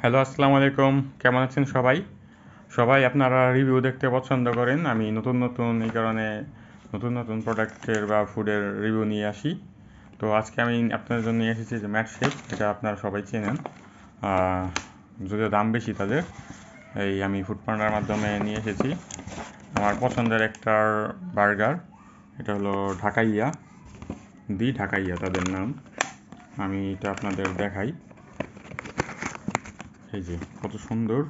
Hello, আসসালামু আলাইকুম। কেমন আছেন সবাই? সবাই আপনারা রিভিউ দেখতে পছন্দ করেন। আমি নতুন নতুন এই কারণে নতুন নতুন প্রোডাক্টের বা ফুডের রিভিউ নিয়ে আসি। তো আজকে আমি আপনাদের জন্য নিয়ে এসেছি যে ম্যাট শেক, এটা আপনারা সবাই চেনেন। যদিও দাম বেশি তাদের, এই আমি ফুড পান্ডার মাধ্যমে নিয়ে এসেছি আমার পছন্দের একটার বার্গার। এটা হলো ঢাকাইয়া, ঢাকাইয়া তাদের নাম। আমি এটা আপনাদের দেখাই। এই যে কত সুন্দর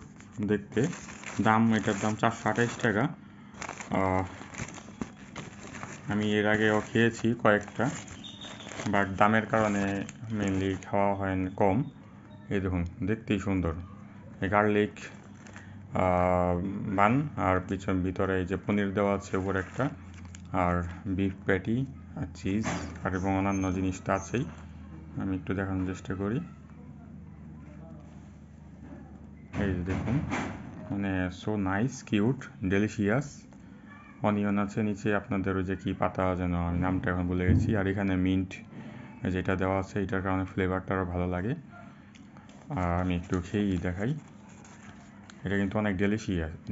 দেখতে। এটার দাম 428 টাকা। আমি এর আগেও খেয়েছি কয়েকটা, বাট দামের কারণে মেনলি খাওয়া হয় কম। এই দেখুন, দেখতেই সুন্দর। এই গার্লিক বান, আর ভিতরে এই যে পনির দেওয়া আছে উপরে একটা, আর বিফ প্যাটি আর চিজ আর এবং অন্যান্য জিনিস তো আছেই। আমি একটু দেখানোর চেষ্টা করি। এই যে দেখুন, মানে so nice, cute, delicious. Onion আছে নিচে, আপনাদের ওই যে কী পাতা যেন, আমি নামটা এখন ভুলে গেছি। আর এখানে মিন্ট যেটা দেওয়া আছে, এটার কারণে ফ্লেভারটা আরও ভালো লাগে। আর আমি একটু খেয়েই দেখাই। এটা কিন্তু অনেক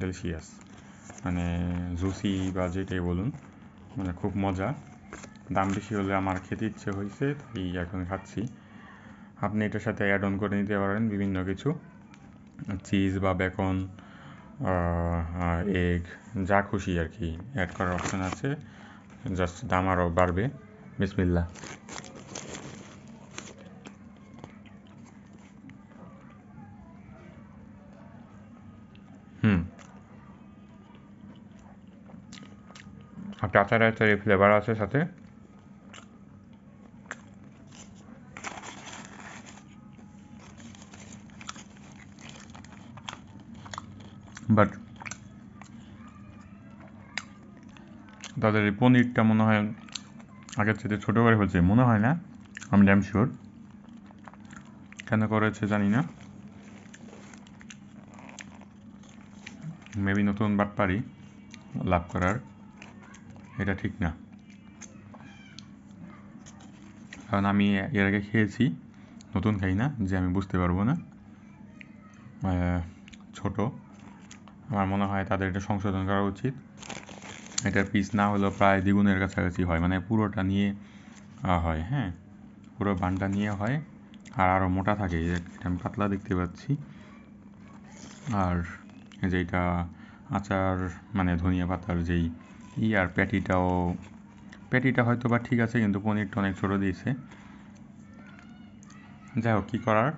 ডেলিশিয়াস, মানে জুসি বা যেটাই বলুন, মানে খুব মজা। দাম বেশি হলে আমার খেতে ইচ্ছে হয়েছে, তাই এখন খাচ্ছি। আপনি এটার সাথে অ্যাড অন করে নিতে পারেন বিভিন্ন কিছু, চিজ বা বেকন, এগ, যা খুশি আর কি অ্যাড করার অপশান আছে। জাস্ট দাম আরও বাড়বে। বিসমিল্লাহ। একটা আচারের ফ্লেভার আছে সাথে। বাট তাদের এই পনিরটা মনে হয় আগের থেকে ছোটো করে হচ্ছে, মনে হয় না, আমি ড্যাম শিওর। কেন করেছে জানি না, মেবি নতুন বাটপারি লাভ করার, এটা ঠিক না। কারণ আমি এর আগে খেয়েছি, নতুন খাই না যে আমি বুঝতে পারবো না। ছোট, আমার মনে হয় তাদের এটা সংশোধন করা উচিত। এটার পিস না হলেও প্রায় দ্বিগুণের কাছাকাছি হয়, মানে পুরোটা নিয়ে হয়, হ্যাঁ, পুরো বানটা নিয়ে হয়। আর আরও মোটা থাকে, এটা আমি পাতলা দেখতে পাচ্ছি। আর যেটা আচার, মানে ধনিয়া পাতার যেই আর প্যাটিটা হয়তো বা ঠিক আছে, কিন্তু পনিরটা অনেক ছোটো দিয়েছে। যাই হোক, কী করার,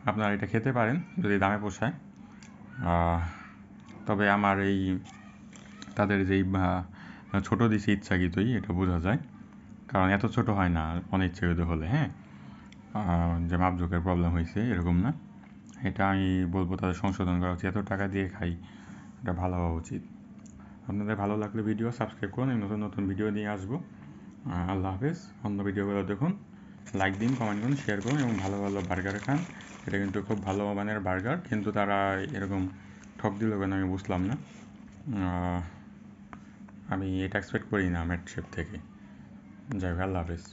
আপনারা এটা খেতে পারেন যদি দামে পোষায়। তবে আমার এই তাদের যেই ছোটো দিছে ইচ্ছাকৃতই, এটা বোঝা যায়, কারণ এত ছোট হয় না অনিচ্ছাকৃত হলে, হ্যাঁ। যে মাপজোকের প্রবলেম হয়েছে এরকম না। এটা আমি বলবো তাদের সংশোধন করা উচিত। এত টাকা দিয়ে খাই, এটা ভালো হওয়া উচিত। আপনাদের ভালো লাগলে ভিডিও সাবস্ক্রাইব করুন, আমি নতুন নতুন ভিডিও নিয়ে আসবো। আল্লাহ হাফেজ। অন্য ভিডিওগুলো দেখুন, লাইক দিন, কমেন্ট করুন, শেয়ার করুন এবং ভালো ভালো বার্গার খান। এটা কিন্তু খুব ভালো মানের বার্গার, কিন্তু তারা এরকম ঠক দিল কেন আমি বুঝলাম না। আমি এটা এক্সপেক্ট করি না ম্যাট শেফ থেকে। যাই হোক, আল্লাহ হাফেজ।